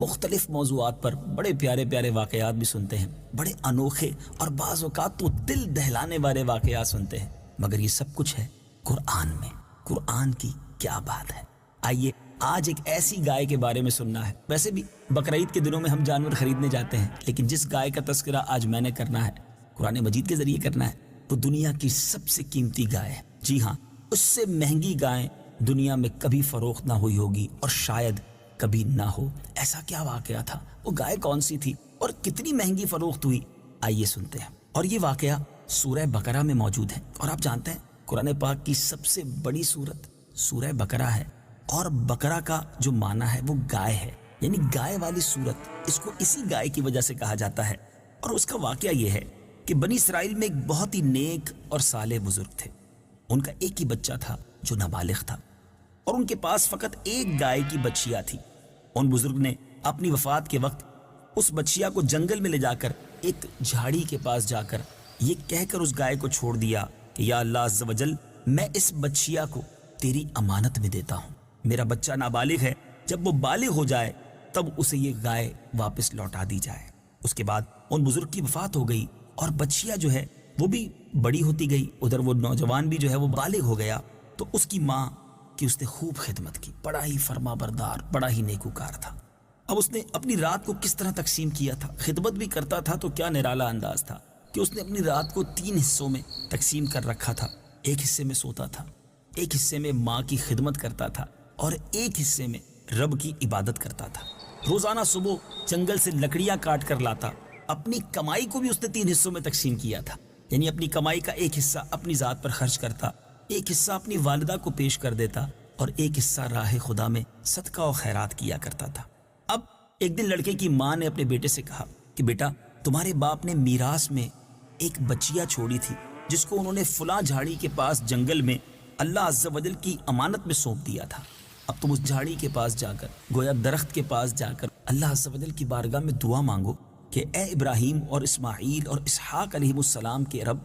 مختلف موضوعات پر بڑے پیارے پیارے واقعات بھی سنتے ہیں، بڑے انوکھے اور بعض اوقات تو دل دہلانے والے واقعات سنتے ہیں، مگر یہ سب کچھ ہے قرآن میں۔ قرآن کی کیا بات ہے! آئیے آج ایک ایسی گائے کے بارے میں سننا ہے۔ ویسے بھی بقرعید کے دنوں میں ہم جانور خریدنے جاتے ہیں، لیکن جس گائے کا تذکرہ آج میں نے کرنا ہے، قرآن مجید کے ذریعے کرنا ہے، وہ دنیا کی سب سے قیمتی گائے ہے۔ جی ہاں، اس سے مہنگی گائے دنیا میں کبھی فروخت نہ ہوئی ہوگی اور شاید کبھی نہ ہو۔ ایسا کیا واقعہ تھا؟ وہ گائے کون سی تھی اور کتنی مہنگی فروخت ہوئی؟ آئیے سنتے ہیں۔ اور یہ واقعہ سورہ بقرہ میں موجود ہے، اور آپ جانتے ہیں قرآن پاک کی سب سے بڑی سورت سورہ بقرہ ہے، اور بقرہ کا جو معنی ہے وہ گائے ہے، یعنی گائے والی سورت۔ اس کو اسی گائے کی وجہ سے کہا جاتا ہے۔ اور اس کا واقعہ یہ ہے کہ بنی اسرائیل میں ایک بہت ہی نیک اور صالح بزرگ تھے۔ ان کا ایک ہی بچہ تھا جو نابالغ تھا، اور ان کے پاس فقط ایک گائے کی بچیا تھی۔ ان بزرگ نے اپنی وفات کے وقت اس بچیا کو جنگل میں لے جا کر ایک جھاڑی کے پاس جا کر یہ کہہ کر اس گائے کو چھوڑ دیا کہ یا اللہ عز و جل، میں اس بچیا کو تیری امانت میں دیتا ہوں۔ میرا بچہ نابالغ ہے، جب وہ بالغ ہو جائے تب اسے یہ گائے واپس لوٹا دی جائے۔ اس کے بعد ان بزرگ کی وفات ہو گئی، اور بچیا جو ہے وہ بھی بڑی ہوتی گئی، ادھر وہ نوجوان بھی جو ہے وہ بالغ ہو گیا۔ تو اس کی ماں کی اس نے خوب خدمت کی، بڑا ہی فرما بردار، بڑا ہی نیکوکار تھا۔ اب اس نے اپنی رات کو کس طرح تقسیم کیا تھا؟ خدمت بھی کرتا تھا تو کیا نرالا انداز تھا کہ اس نے اپنی رات کو 3 حصوں میں تقسیم کر رکھا تھا۔ ایک حصے میں سوتا تھا، ایک حصے میں ماں کی خدمت کرتا تھا، اور ایک حصے میں رب کی عبادت کرتا تھا۔ روزانہ صبح جنگل سے لکڑیاں کاٹ کر لاتا۔ اپنی کمائی کو بھی اس نے 3 حصوں میں تقسیم کیا تھا، یعنی اپنی کمائی کا ایک حصہ اپنی ذات پر خرچ کرتا، ایک حصہ اپنی والدہ کو پیش کر دیتا، اور ایک حصہ راہ خدا میں صدقہ و خیرات کیا کرتا تھا۔ اب ایک دن لڑکے کی ماں نے اپنے بیٹے سے کہا کہ بیٹا، تمہارے باپ نے میراث میں ایک بچیا چھوڑی تھی جس کو انہوں نے فلاں جھاڑی کے پاس جنگل میں اللہ عز و جل کی امانت میں سونپ دیا تھا۔ اب تم اس جھاڑی کے پاس جا کر، گویا درخت کے پاس جا کر اللہ عز و جل کی بارگاہ میں دعا مانگو کہ اے ابراہیم اور اسماعیل اور اسحاق علیہ السلام کے رب،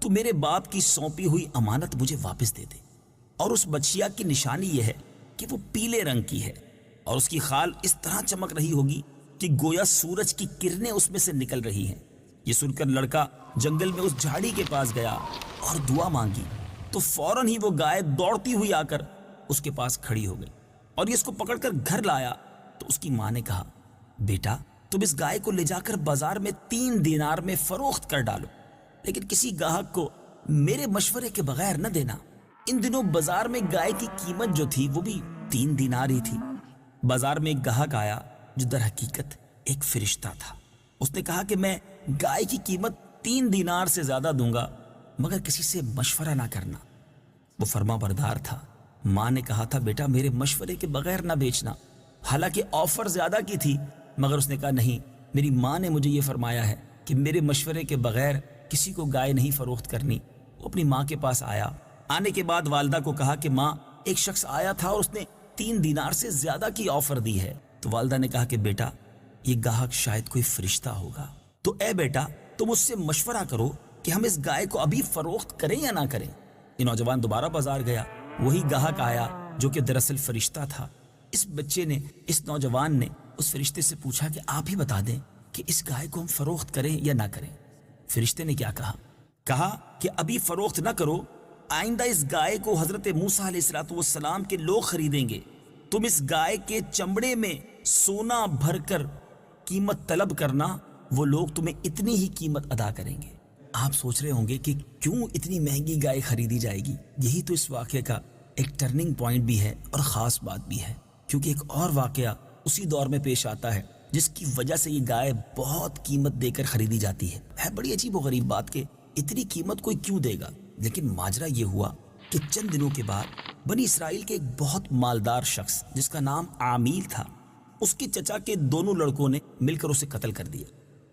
تو میرے باپ کی سونپی ہوئی امانت مجھے واپس دے دے۔ اور اس بچیا کی نشانی یہ ہے کہ وہ پیلے رنگ کی ہے، اور اس کی خال اس طرح چمک رہی ہوگی کہ گویا سورج کی کرنیں اس میں سے نکل رہی ہیں۔ یہ سن کر لڑکا جنگل میں اس جھاڑی کے پاس گیا اور دعا مانگی، تو فوراً ہی وہ گائے دوڑتی ہوئی آ کر اس کے پاس کھڑی ہو گئی، اور یہ اس کو پکڑ کر گھر لایا۔ تو اس کی ماں نے کہا بیٹا، تم اس گائے کو لے جا کر بازار میں 3 دینار میں فروخت کر ڈالو، لیکن کسی گاہک کو میرے مشورے کے بغیر نہ دینا۔ ان دنوں بازار میں گائے کی قیمت جو تھی وہ بھی 3 دینار ہی تھی۔ بازار میں ایک گاہک آیا جو در حقیقت ایک فرشتہ تھا۔ اس نے کہا کہ میں گائے کی قیمت 3 دینار سے زیادہ دوں گا، مگر کسی سے مشورہ نہ کرنا۔ وہ فرما بردار تھا۔ ماں نے کہا تھا بیٹا، میرے مشورے کے بغیر نہ بیچنا۔ حالانکہ آفر زیادہ کی تھی، مگر اس نے کہا نہیں، میری ماں نے مجھے یہ فرمایا ہے کہ میرے مشورے کے بغیر کسی کو گائے نہیں فروخت کرنی۔ وہ اپنی ماں کے پاس آیا۔ آنے کے بعد والدہ کو کہا کہ ماں، ایک شخص آیا تھا اور اس نے 3 دینار سے زیادہ کی آفر دی ہے۔ تو والدہ نے کہا کہ بیٹا، یہ گاہک شاید کوئی فرشتہ ہوگا، تو اے بیٹا، تم اس سے مشورہ کرو کہ ہم اس گائے کو ابھی فروخت کریں یا نہ کریں۔ یہ نوجوان دوبارہ بازار گیا، وہی گاہک آیا جو کہ دراصل فرشتہ تھا۔ اس بچے نے، اس نوجوان نے اس فرشتے سے پوچھا کہ آپ ہی بتا دیں کہ اس گائے کو ہم فروخت کریں یا نہ کریں۔ فرشتے نے کیا کہا؟ کہا کہ ابھی فروخت نہ کرو، آئندہ اس گائے کو حضرت موسیٰ علیہ السلام کے لوگ خریدیں گے۔ تم اس گائے کے چمڑے میں سونا بھر کر قیمت طلب کرنا، وہ لوگ تمہیں اتنی ہی قیمت ادا کریں گے۔ آپ سوچ رہے ہوں گے کہ کیوں اتنی مہنگی گائے خریدی جائے گی؟ یہی تو اس واقعے کا ایک ٹرننگ پوائنٹ بھی ہے اور خاص بات بھی ہے، کیونکہ ایک اور واقعہ اسی دور میں پیش آتا ہے جس کی وجہ سے یہ گائے بہت قیمت دے کر خریدی جاتی ہے بڑی عجیب و غریب بات کہ اتنی قیمت کوئی کیوں دے گا۔ لیکن ماجرا یہ ہوا کہ چند دنوں کے بعد بنی اسرائیل کے ایک بہت مالدار شخص جس کا نام عامیل تھا، اس کی چچا کے دونوں لڑکوں نے مل کر اسے قتل کر دیا۔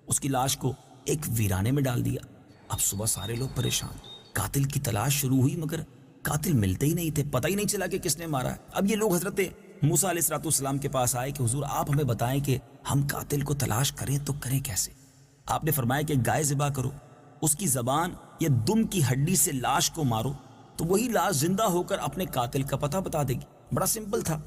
اس کی لاش کو ایک ویرانے میں ڈال دیا۔ اب صبح سارے لوگ پریشان، قاتل کی تلاش شروع ہوئی، مگر قاتل ملتے ہی نہیں تھے، پتہ ہی نہیں چلا کہ کس نے مارا ہے۔ اب یہ لوگ حضرت موسیٰ علیہ السلام کے پاس آئے کہ حضور آپ ہمیں بتائیں کہ ہم قاتل کو تلاش کریں تو کریں کیسے؟ آپ نے فرمایا کہ گائے ذبح کرو، اس کی زبان یا دم کی ہڈی سے لاش کو مارو، تو وہی لاش زندہ ہو کر اپنے قاتل کا پتہ بتا دے گی۔ بڑا سمپل تھا،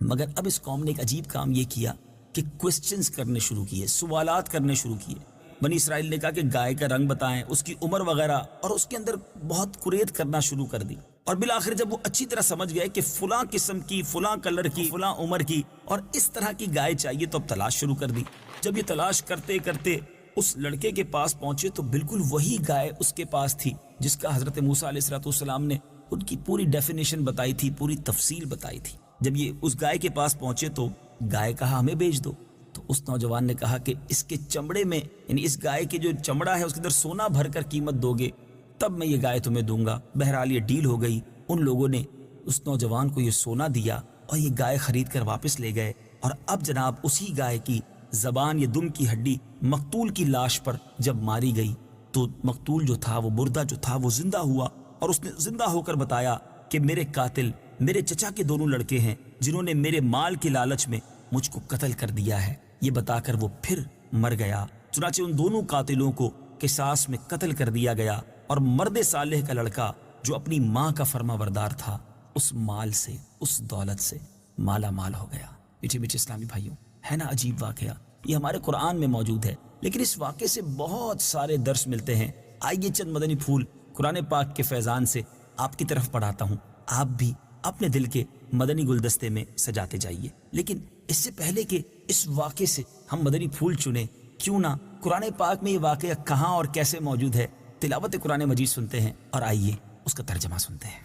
مگر اب اس قوم نے ایک عجیب کام یہ کیا کہ کوسچنز کرنے شروع کیے، سوالات کرنے شروع کیے۔ بنی اسرائیل نے کہا کہ گائے کا رنگ بتائیں، اس کی عمر وغیرہ، اور اس کے اندر بہت قریت کرنا شروع کر دی۔ اور بالآخر جب وہ اچھی طرح سمجھ گئے کہ فلاں قسم کی، فلاں کلر کی، فلاں عمر کی اور اس طرح کی گائے چاہیے، تو اب تلاش شروع کر دی۔ جب یہ تلاش کرتے کرتے اس لڑکے کے پاس پہنچے تو بالکل وہی گائے اس کے پاس تھی جس کا حضرت موسیٰ علیہ السلام نے ان کی پوری ڈیفینیشن بتائی تھی، پوری تفصیل بتائی تھی۔ جب یہ اس گائے کے پاس پہنچے تو گائے کہا ہمیں بیچ دو۔ تو اس نوجوان نے کہا کہ اس کے چمڑے میں، یعنی اس گائے کے جو چمڑا ہے اس کے اندر سونا بھر کر قیمت دو گے تب میں یہ گائے تمہیں دوں گا۔ بہرحال یہ ڈیل ہو گئی، ان لوگوں نے اس نوجوان کو یہ سونا دیا اور یہ گائے خرید کر واپس لے گئے۔ اور اب جناب اسی گائے کی زبان یا دم کی ہڈی مقتول کی لاش پر جب ماری گئی تو مقتول جو تھا، وہ مردہ جو تھا، وہ زندہ ہوا، اور اس نے زندہ ہو کر بتایا کہ میرے قاتل میرے چچا کے دونوں لڑکے ہیں جنہوں نے میرے مال کی لالچ میں مجھ کو قتل کر دیا ہے۔ یہ بتا کر وہ پھر مر گیا۔ چنانچہ ان دونوں قاتلوں کو قصاص میں قتل کر دیا گیا، اور مرد صالح کا لڑکا جو اپنی ماں کا فرما بردار تھا اس مال سے، اس دولت سے مالا مال ہو گیا۔ میٹھے میٹھے اسلامی بھائیوں، ہے نا عجیب واقعہ؟ یہ ہمارے قرآن میں موجود ہے، لیکن اس واقعے سے بہت سارے درس ملتے ہیں۔ آئیے چند مدنی پھول قرآن پاک کے فیضان سے آپ کی طرف پڑھاتا ہوں، آپ بھی اپنے دل کے مدنی گلدستے میں سجاتے جائیے۔ لیکن اس سے پہلے کہ اس واقعے سے ہم مدنی پھول چنیں، کیوں نہ قرآن پاک میں یہ واقعہ کہاں اور کیسے موجود ہے، تلاوت قرآن مجید سنتے ہیں، اور آئیے اس کا ترجمہ سنتے ہیں۔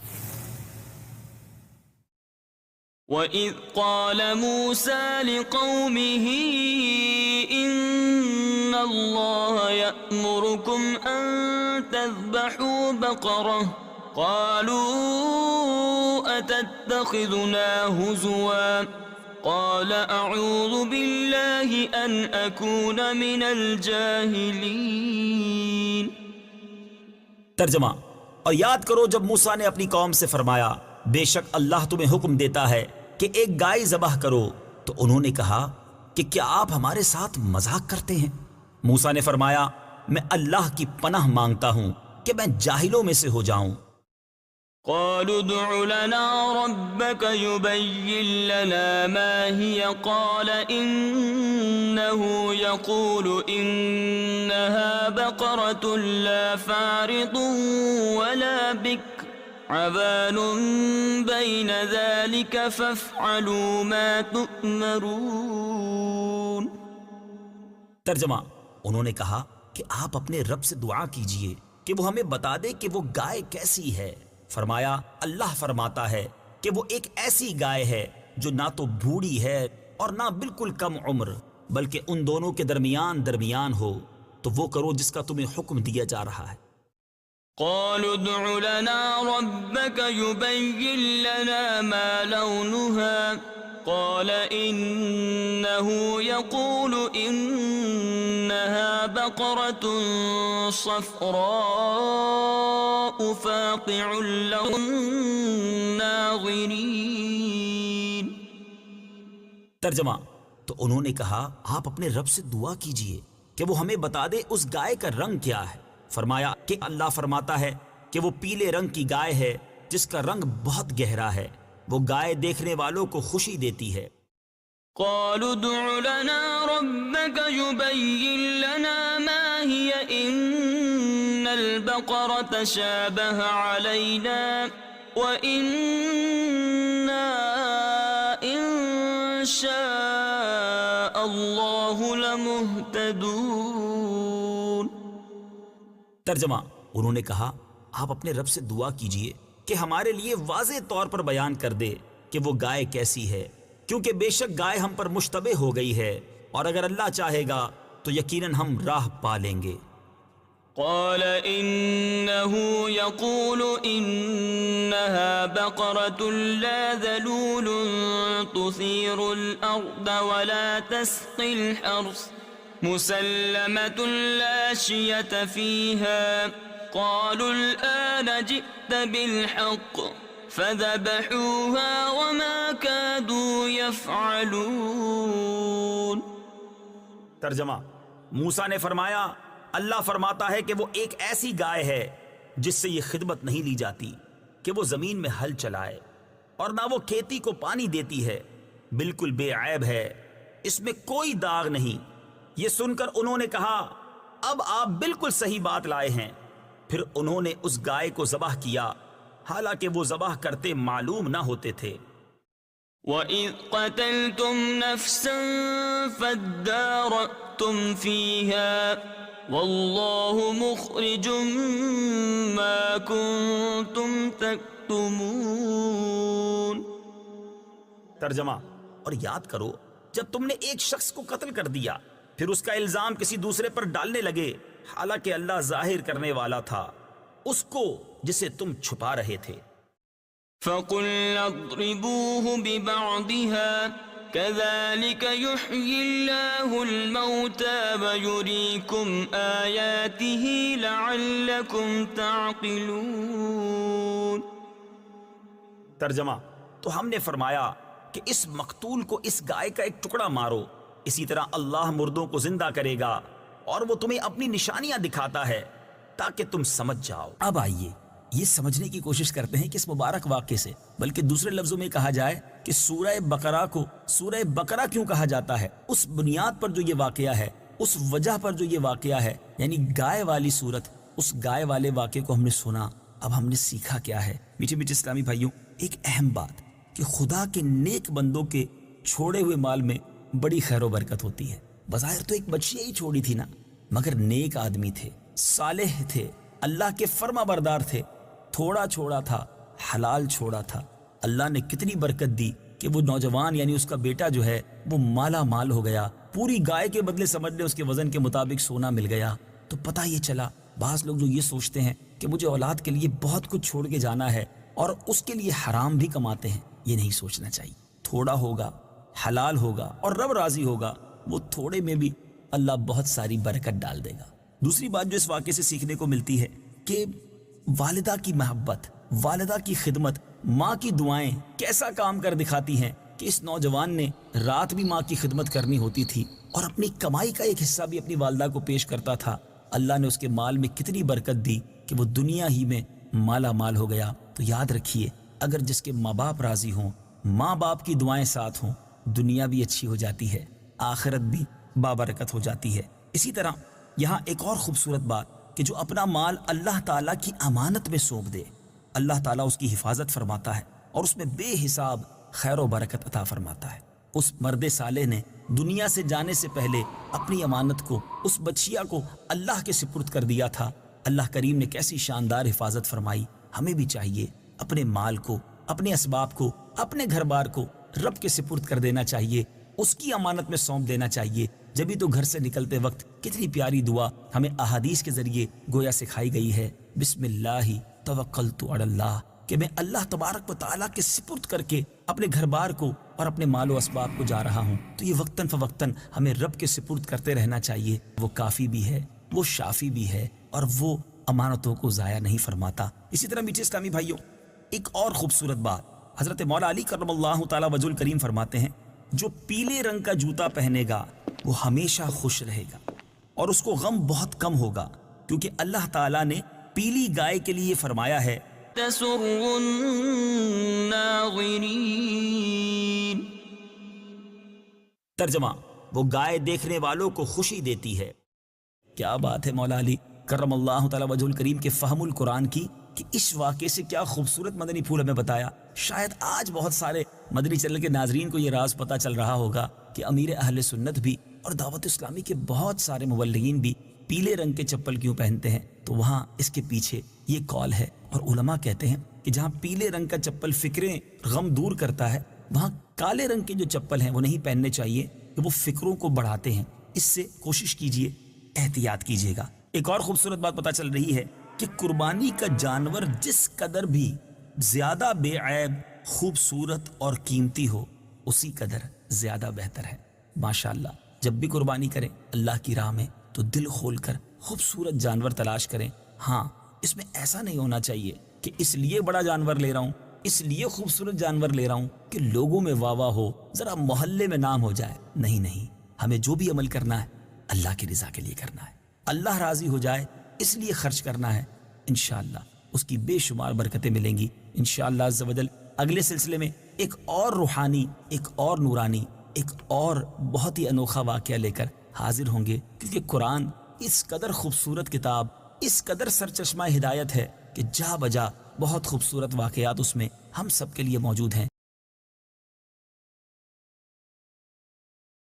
وَإِذْ قَالَ مُوسَىٰ لِقَوْمِهِ إِنَّ اللَّهَ يَأْمُرُكُمْ أَن تَذْبَحُوا بَقَرَةً قَالُوا أَتَتَّخِذُنَا هُزُوًا قَالَ أَعُوذُ بِاللَّهِ أَنْ أَكُونَ مِنَ الْجَاهِلِينَ۔ ترجمہ: اور یاد کرو جب موسیٰ نے اپنی قوم سے فرمایا بے شک اللہ تمہیں حکم دیتا ہے کہ ایک گائے ذبح کرو، تو انہوں نے کہا کہ کیا آپ ہمارے ساتھ مذاق کرتے ہیں؟ موسیٰ نے فرمایا میں اللہ کی پناہ مانگتا ہوں کہ میں جاہلوں میں سے ہو جاؤں۔ قالوا ادع لنا ربك يبين لنا ما هي قال إنه يقول إنها بقرة لا فارض ولا بكر عوان بين ذلك فافعلوا ما تؤمرون۔ ترجمہ: انہوں نے کہا کہ آپ اپنے رب سے دعا کیجئے کہ وہ ہمیں بتا دے کہ وہ گائے کیسی ہے۔ فرمایا اللہ فرماتا ہے کہ وہ ایک ایسی گائے ہے جو نہ تو بوڑھی ہے اور نہ بالکل کم عمر، بلکہ ان دونوں کے درمیان ہو، تو وہ کرو جس کا تمہیں حکم دیا جا رہا ہے۔ قالوا ادع لنا ربك يبين لنا ما لونها قال إنه يقول إنها بقرة صفراء فاقع لون الناظرين۔ ترجمہ: تو انہوں نے کہا آپ اپنے رب سے دعا کیجئے کہ وہ ہمیں بتا دے اس گائے کا رنگ کیا ہے۔ فرمایا کہ اللہ فرماتا ہے کہ وہ پیلے رنگ کی گائے ہے جس کا رنگ بہت گہرا ہے، وہ گائے دیکھنے والوں کو خوشی دیتی ہے۔ قالوا ادع لنا ربك يبين لنا ما هي إن البقرة شابه علينا وإنا إن شاء الله لمهتدون۔ ترجمہ: انہوں نے کہا آپ اپنے رب سے دعا کیجئے کہ ہمارے لیے واضح طور پر بیان کر دے کہ وہ گائے کیسی ہے، کیونکہ بے شک گائے ہم پر مشتبہ ہو گئی ہے، اور اگر اللہ چاہے گا تو یقیناً ہم راہ پا لیں گے۔ قال إنه يقول إنها بقرة لا ذلول تثير الأرض ولا تسقي الحرث مسلمة لا شية فيها قالوا الآن جئت بالحق فذبحوها وما كادوا يفعلون۔ ترجمہ: موسیٰ نے فرمایا اللہ فرماتا ہے کہ وہ ایک ایسی گائے ہے جس سے یہ خدمت نہیں لی جاتی کہ وہ زمین میں ہل چلائے، اور نہ وہ کھیتی کو پانی دیتی ہے، بالکل بے عیب ہے، اس میں کوئی داغ نہیں۔ یہ سن کر انہوں نے کہا اب آپ بالکل صحیح بات لائے ہیں۔ پھر انہوں نے اس گائے کو ذبح کیا، حالانکہ وہ ذبح کرتے معلوم نہ ہوتے تھے۔ وَإِذْ قَتَلْتُمْ نَفْسًا فَادَّارَأْتُمْ فِيهَا وَاللَّهُ مُخْرِجٌ مَا كُنْتُمْ تَكْتُمُونَ۔ ترجمہ، اور یاد کرو جب تم نے ایک شخص کو قتل کر دیا، پھر اس کا الزام کسی دوسرے پر ڈالنے لگے، حالانکہ اللہ ظاہر کرنے والا تھا اس کو جسے تم چھپا رہے تھے۔ فَقُلْنَا اضْرِبُوهُ بِبَعْضِهَا كَذَلِكَ يُحْيِي اللَّهُ الْمَوْتَى وَيُرِيكُمْ آيَاتِهِ لَعَلَّكُمْ تَعْقِلُونَ۔ ترجمہ، تو ہم نے فرمایا کہ اس مقتول کو اس گائے کا ایک ٹکڑا مارو، اسی طرح اللہ مردوں کو زندہ کرے گا اور وہ تمہیں اپنی نشانیاں دکھاتا ہے تاکہ تم سمجھ جاؤ۔ اب آئیے یہ سمجھنے کی کوشش کرتے ہیں کہ اس مبارک واقعے سے، بلکہ دوسرے لفظوں میں کہا جائے کہ سورہ بقرہ کو سورہ بقرہ کیوں کہا جاتا ہے، اس بنیاد پر جو یہ واقعہ ہے، اس وجہ پر جو یہ واقعہ ہے، یعنی گائے والی صورت، اس گائے والے واقعے کو ہم نے سنا۔ اب ہم نے سیکھا کیا ہے؟ میٹھے میٹھے اسلامی بھائیوں، ایک اہم بات کہ خدا کے نیک بندوں کے چھوڑے ہوئے مال میں بڑی خیر و برکت ہوتی ہے۔ بظاہر تو ایک بچیاں ہی چھوڑی تھی نا، مگر نیک آدمی تھے، صالح تھے، اللہ کے فرما بردار تھے، تھوڑا چھوڑا تھا، حلال چھوڑا تھا۔ اللہ نے کتنی برکت دی کہ وہ نوجوان یعنی اس کا بیٹا جو ہے وہ مالا مال ہو گیا، پوری گائے کے بدلے سمجھ لیں اس کے وزن کے مطابق سونا مل گیا۔ تو پتہ یہ چلا، بعض لوگ جو یہ سوچتے ہیں کہ مجھے اولاد کے لیے بہت کچھ چھوڑ کے جانا ہے اور اس کے لیے حرام بھی کماتے ہیں، یہ نہیں سوچنا چاہیے۔ تھوڑا ہوگا، حلال ہوگا اور رب راضی ہوگا، وہ تھوڑے میں بھی اللہ بہت ساری برکت ڈال دے گا۔ دوسری بات جو اس واقعے سے سیکھنے کو ملتی ہے کہ والدہ کی محبت، والدہ کی خدمت، ماں کی دعائیں کیسا کام کر دکھاتی ہیں کہ اس نوجوان نے رات بھی ماں کی خدمت کرنی ہوتی تھی اور اپنی کمائی کا ایک حصہ بھی اپنی والدہ کو پیش کرتا تھا۔ اللہ نے اس کے مال میں کتنی برکت دی کہ وہ دنیا ہی میں مالا مال ہو گیا۔ تو یاد رکھیے، اگر جس کے ماں باپ راضی ہوں، ماں باپ کی دعائیں ساتھ ہوں، دنیا بھی اچھی ہو جاتی ہے، آخرت بھی بابرکت ہو جاتی ہے۔ اسی طرح یہاں ایک اور خوبصورت بات کہ جو اپنا مال اللہ تعالیٰ کی امانت میں سونپ دے، اللہ تعالیٰ اس کی حفاظت فرماتا ہے اور اس میں بے حساب خیر و برکت عطا فرماتا ہے۔ اس مرد صالح نے دنیا سے جانے سے پہلے اپنی امانت کو، اس بچیا کو اللہ کے سپرد کر دیا تھا۔ اللہ کریم نے کیسی شاندار حفاظت فرمائی۔ ہمیں بھی چاہیے اپنے مال کو، اپنے اسباب کو، اپنے گھر بار کو رب کے سپرد کر دینا چاہیے، اس کی امانت میں سونپ دینا چاہیے۔ جبھی تو گھر سے نکلتے وقت کتنی پیاری دعا ہمیں احادیث کے ذریعے گویا سکھائی گئی ہے، بسم اللہ توکلت علی اللہ، کہ میں اللہ تبارک و تعالیٰ کے سپرد کر کے اپنے گھر بار کو اور اپنے مال و اسباب کو جا رہا ہوں۔ تو یہ وقتاً فوقتاً ہمیں رب کے سپرد کرتے رہنا چاہیے۔ وہ کافی بھی ہے، وہ شافی بھی ہے اور وہ امانتوں کو ضائع نہیں فرماتا۔ اسی طرح میٹھے اسلامی بھائیوں، ایک اور خوبصورت بات حضرت مولا علی کرم اللہ تعالیٰ وجہ الکریم فرماتے ہیں، جو پیلے رنگ کا جوتا پہنے گا وہ ہمیشہ خوش رہے گا اور اس کو غم بہت کم ہوگا، کیونکہ اللہ تعالیٰ نے پیلی گائے کے لیے فرمایا ہے تسر الناظرین۔ ترجمہ، وہ گائے دیکھنے والوں کو خوشی دیتی ہے۔ کیا بات ہے مولا علی کرم اللہ تعالیٰ وجہ الکریم کے فہم القرآن کی، کہ اس واقعے سے کیا خوبصورت مدنی پھول ہمیں بتایا۔ شاید آج بہت سارے مدنی چینل کے ناظرین کو یہ راز پتہ چل رہا ہوگا کہ امیر اہل سنت بھی اور دعوت اسلامی کے بہت سارے مبلغین بھی پیلے رنگ کے چپل کیوں پہنتے ہیں۔ تو وہاں اس کے پیچھے یہ قول ہے، اور علماء کہتے ہیں کہ جہاں پیلے رنگ کا چپل فکریں غم دور کرتا ہے، وہاں کالے رنگ کے جو چپل ہیں وہ نہیں پہننے چاہیے کہ وہ فکروں کو بڑھاتے ہیں۔ اس سے کوشش کیجئے، احتیاط کیجئے گا۔ ایک اور خوبصورت بات پتہ چل رہی ہے کہ قربانی کا جانور جس قدر بھی زیادہ بے عیب، خوبصورت اور قیمتی ہو، اسی قدر زیادہ بہتر ہے۔ ماشاءاللہ، جب بھی قربانی کریں اللہ کی راہ میں تو دل کھول کر خوبصورت جانور تلاش کریں۔ ہاں، اس میں ایسا نہیں ہونا چاہیے کہ اس لیے بڑا جانور لے رہا ہوں، اس لیے خوبصورت جانور لے رہا ہوں کہ لوگوں میں واہ واہ ہو، ذرا محلے میں نام ہو جائے۔ نہیں، ہمیں جو بھی عمل کرنا ہے اللہ کی رضا کے لیے کرنا ہے، اللہ راضی ہو جائے اس لیے خرچ کرنا ہے۔ انشاءاللہ اس کی بے شمار برکتیں ملیں گی انشاءاللہ عز و جل۔ اگلے سلسلے میں ایک اور روحانی، ایک اور نورانی ایک اور بہت ہی انوکھا واقعہ لے کر حاضر ہوں گے، کیونکہ قرآن اس قدر خوبصورت کتاب، اس قدر سرچشمہ ہدایت ہے کہ جا بجا بہت خوبصورت واقعات اس میں ہم سب کے لیے موجود ہیں۔